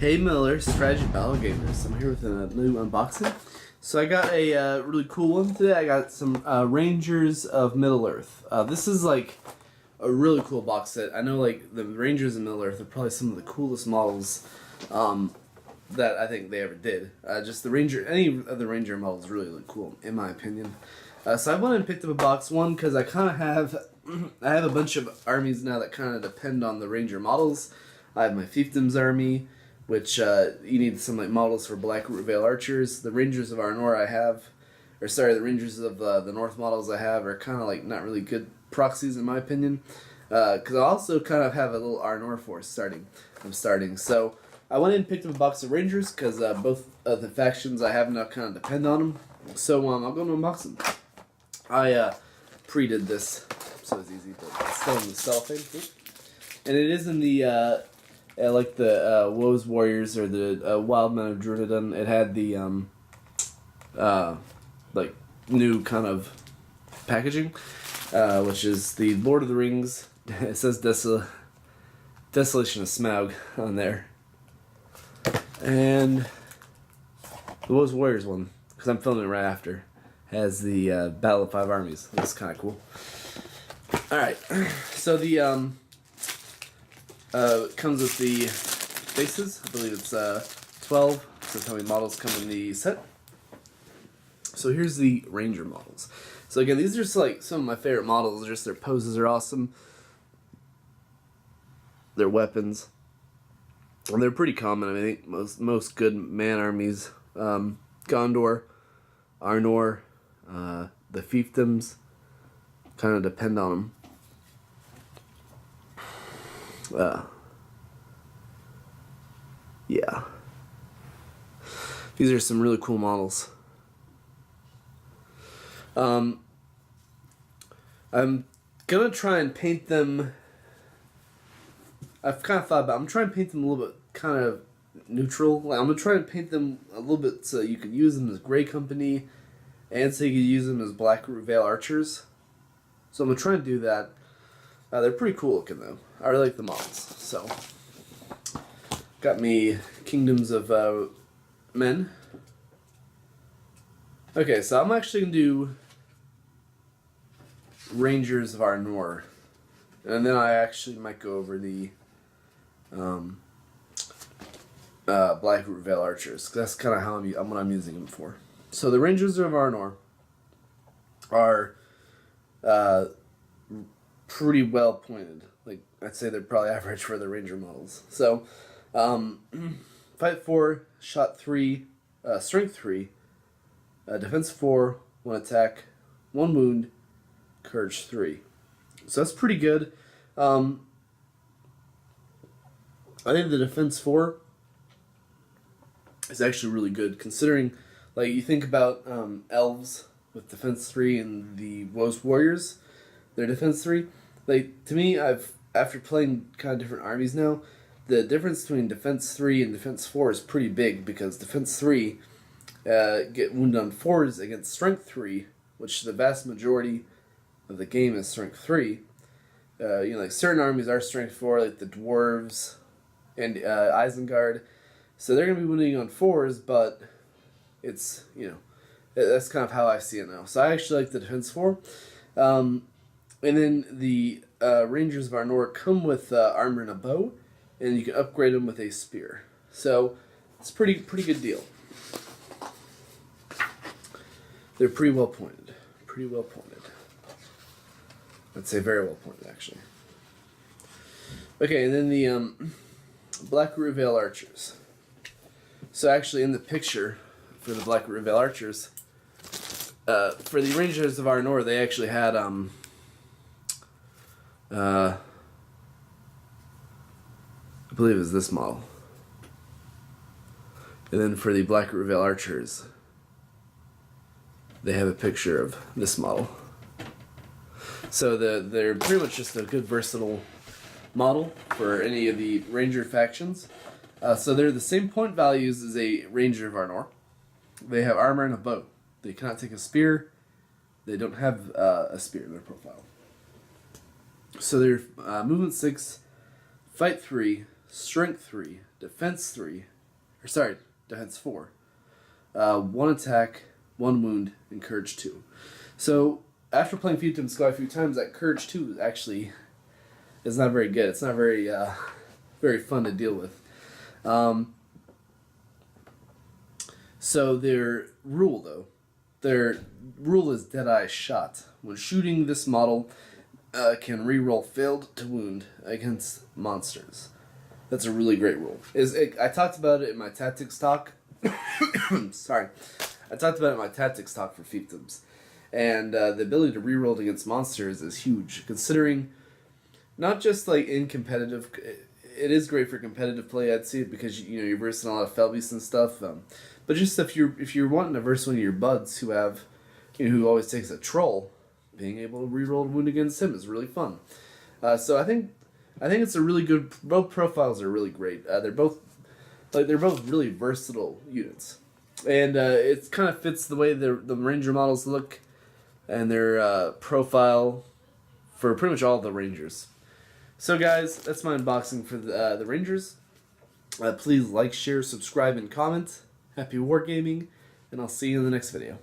Hey Miller, Strategy Battle Gamers. I'm here with a new unboxing. So I got a really cool one today. I got some Rangers of Middle-earth. This is like a really cool box set. I know like the Rangers of Middle-earth are probably some of the coolest models that I think they ever did. Just the Ranger, any of the Ranger models really look cool in my opinion. So I went and picked up a box one because I kind of have I have a bunch of armies now that kind of depend on the Ranger models. I have my Fiefdoms army, which you need some like models for Black Root Veil Archers. The Rangers of Arnor I have, or sorry, the Rangers of the North models I have are kind of like not really good proxies in my opinion. Because I also kind of have a little Arnor force I'm starting. So I went in and picked up a box of Rangers because both of the factions I have now kind of depend on them. So I'm going to unbox them. I pre-did this, so it's easy, but it's still in the cellophane. And it is in the like the Woes Warriors or the Wild Men of Druidon. It had the like new kind of packaging, which is the Lord of the Rings. It says Desolation of Smaug on there, and the Woes Warriors one, because I'm filming it right after, has the Battle of Five Armies. That's kind of cool. All right, so the comes with the bases. I believe it's 12. So how many models come in the set. So here's the Ranger models. So again, these are just like some of my favorite models. Just their poses are awesome. Their weapons, and they're pretty common. I mean, I think most good man armies, Gondor, Arnor, the Fiefdoms, kind of depend on them. Yeah. These are some really cool models. I'm gonna try and paint them. I've kind of thought about. I'm trying to paint them a little bit kind of neutral. Like, I'm gonna try and paint them a little bit so you could use them as Grey Company, and so you could use them as Black Root Veil Archers. So I'm gonna try and do that. They're pretty cool looking though. I really like the models. So got me Kingdoms of Men. Okay, so I'm actually gonna do Rangers of Arnor, and then I actually might go over the Black Root Veil Archers. That's kind of how what I'm using them for. So the Rangers of Arnor are pretty well pointed. Like, I'd say they're probably average for the Ranger models. So fight 4, shot 3, strength 3, defense 4, 1 attack, 1 wound, courage 3. So that's pretty good. I think the defense 4 is actually really good, considering, like, you think about elves with defense 3 and the Woes Warriors, their defense 3. Like, to me, after playing kind of different armies now, the difference between defense 3 and defense 4 is pretty big, because defense 3 get wounded on 4s against strength 3, which the vast majority of the game is strength 3. You know, like certain armies are strength 4, like the dwarves and Isengard. So they're going to be wounding on 4s, but it's, you know, that's kind of how I see it now. So I actually like the defense 4. And then the Rangers of Arnor come with armor and a bow, and you can upgrade them with a spear. So it's a pretty good deal. They're pretty well pointed. Pretty well pointed. I'd say very well pointed, actually. Okay, and then the Black Root Veil Archers. So actually, in the picture for the Black Root Veil Archers, for the Rangers of Arnor, they actually had I believe it was this model. And then for the Black Root Veil Archers, they have a picture of this model. So they're pretty much just a good versatile model for any of the Ranger factions. So they're the same point values as a Ranger of Arnor. They have armor and a bow. They cannot take a spear. They don't have a spear in their profile. So they're movement 6, fight 3, strength 3, defense 3, Or sorry, defense 4. 1 attack, 1 wound, and courage 2. So after playing Fiefdom Squad a few times, that courage 2 actually is not very good. It's not very very fun to deal with. So their rule, though, their rule is Deadeye Shot. When shooting, this model can reroll failed to wound against monsters. That's a really great rule. I talked about it in my tactics talk. Sorry. I talked about it in my tactics talk for fiefdoms. And the ability to reroll against monsters is huge, considering not just like in competitive. It is great for competitive play, I'd say, because you're versing a lot of Felbeasts and stuff. But just if you're wanting to verse one of your buds who have, who always takes a troll, being able to reroll a wound against him is really fun. So I think it's a really good. Both profiles are really great. They're both really versatile units, and it kind of fits the way the Ranger models look, and their profile for pretty much all the Rangers. So guys, that's my unboxing for the Rangers. Please like, share, subscribe, and comment. Happy wargaming, and I'll see you in the next video.